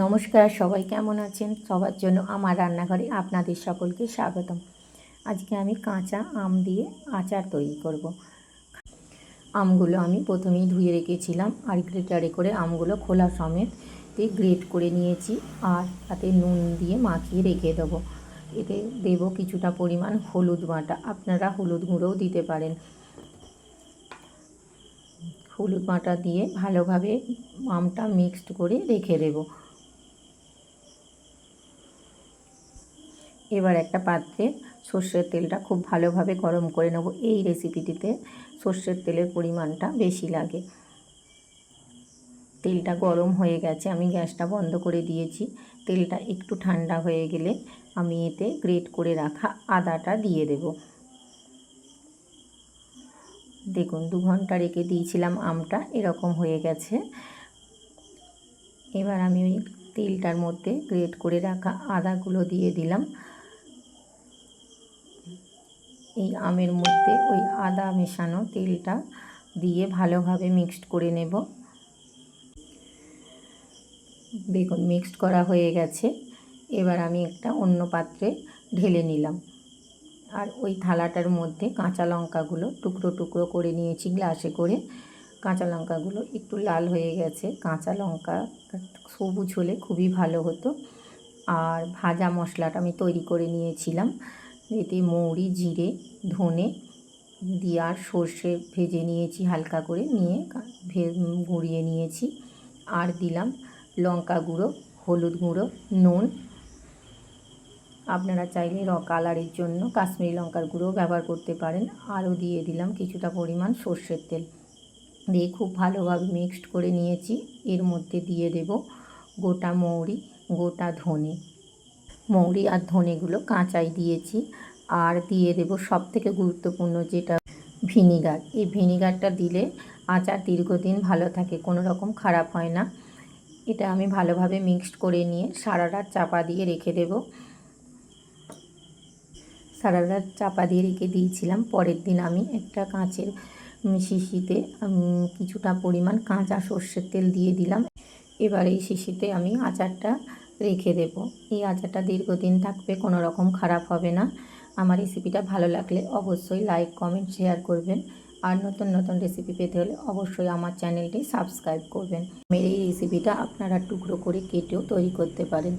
নমস্কার, সবাই কেমন আছেন? সবার জন্য আমার রান্নাঘরে আপনাদের সকলকে স্বাগতম। আজকে আমি কাঁচা আম দিয়ে আচার তৈরি করব। আমগুলো আমি প্রথমেই ধুয়ে রেখেছিলাম আর গ্রেটারে করে আমগুলো খোলা সমেত গ্রেট করে নিয়েছি আর তাতে নুন দিয়ে মাখিয়ে রেখে দেবো। এতে দেব কিছুটা পরিমাণ হলুদ বাটা, আপনারা হলুদ গুঁড়োও দিতে পারেন। হলুদ বাটা দিয়ে ভালোভাবে আমটা মিক্সড করে রেখে দেবো। এবার একটা পাত্রে সর্ষের তেলটা খুব ভালোভাবে গরম করে নেব। এই রেসিপিটিতে সর্ষের তেলের পরিমাণটা বেশি লাগে। তেলটা গরম হয়ে গেছে, আমি গ্যাসটা বন্ধ করে দিয়েছি। তেলটা একটু ঠান্ডা হয়ে গেলে আমি এতে গ্রেট করে রাখা আদাটা দিয়ে দেব। দেখুন 2 ঘন্টা রেখে দিয়েছিলাম, আমটা এরকম হয়ে গেছে। এবার আমি ওই তেলটার মধ্যে গ্রেট করে রাখা আদাগুলো দিয়ে দিলাম। এই আমের মধ্যে ওই আদা মেশানো তেলটা দিয়ে ভালোভাবে মিক্সড করে নেব। দেখুন মিক্সড করা হয়ে গেছে। এবার আমি একটা অন্য পাত্রে ঢেলে নিলাম আর ওই থালাটার মধ্যে কাঁচা লঙ্কাগুলো টুকরো টুকরো করে নিয়েছি গ্লাসে করে। কাঁচা লঙ্কাগুলো একটু লাল হয়ে গেছে, কাঁচা লঙ্কা সবুজ হলে খুবই ভালো হতো। আর ভাজা মশলাটা আমি তৈরি করে নিয়েছিলাম, এতে মৌরি, জিরে, ধনে দিয়ে আর সর্ষে ভেজে নিয়েছি হালকা করে, নিয়ে গুঁড়িয়ে নিয়েছি। আর দিলাম লঙ্কা গুঁড়ো, হলুদ গুঁড়ো, নুন। আপনারা চাইলে কালারের জন্য কাশ্মীরি লঙ্কার গুঁড়ো ব্যবহার করতে পারেন। আরও দিয়ে দিলাম কিছুটা পরিমাণ সর্ষের তেল, দিয়ে খুব ভালোভাবে মিক্সড করে নিয়েছি। এর মধ্যে দিয়ে দেব গোটা মৌরি, গোটা ধনে। মৌরি আর ধনেগুলো কাঁচাই দিয়েছি। আর দিয়ে দেব সবথেকে গুরুত্বপূর্ণ যেটা ভিনিগার। এই ভিনিগারটা দিলে আচার দীর্ঘদিন ভালো থাকে, কোনো রকম খারাপ হয় না। এটা আমি ভালোভাবে মিক্সড করে নিয়ে সারা রাত চাপা দিয়ে রেখে দেব। সারা রাত চাপা দিয়ে রেখে দিয়েছিলাম। পরের দিন আমি একটা কাঁচের শিশিতে কিছুটা পরিমাণ কাঁচা সর্ষের তেল দিয়ে দিলাম। এবার এই শিশিতে আমি আচারটা রেখে দেব। এই আচারটা দীর্ঘদিন থাকবে, কোনো রকম খারাপ হবে না। আমার রেসিপিটা ভালো লাগলে অবশ্যই লাইক, কমেন্ট, শেয়ার করবেন। আর নতুন নতুন রেসিপি পেতে হলে অবশ্যই আমার চ্যানেলটি সাবস্ক্রাইব করবেন। এই রেসিপিটা আপনারা টুকরো করে কেটেও তৈরি করতে পারেন।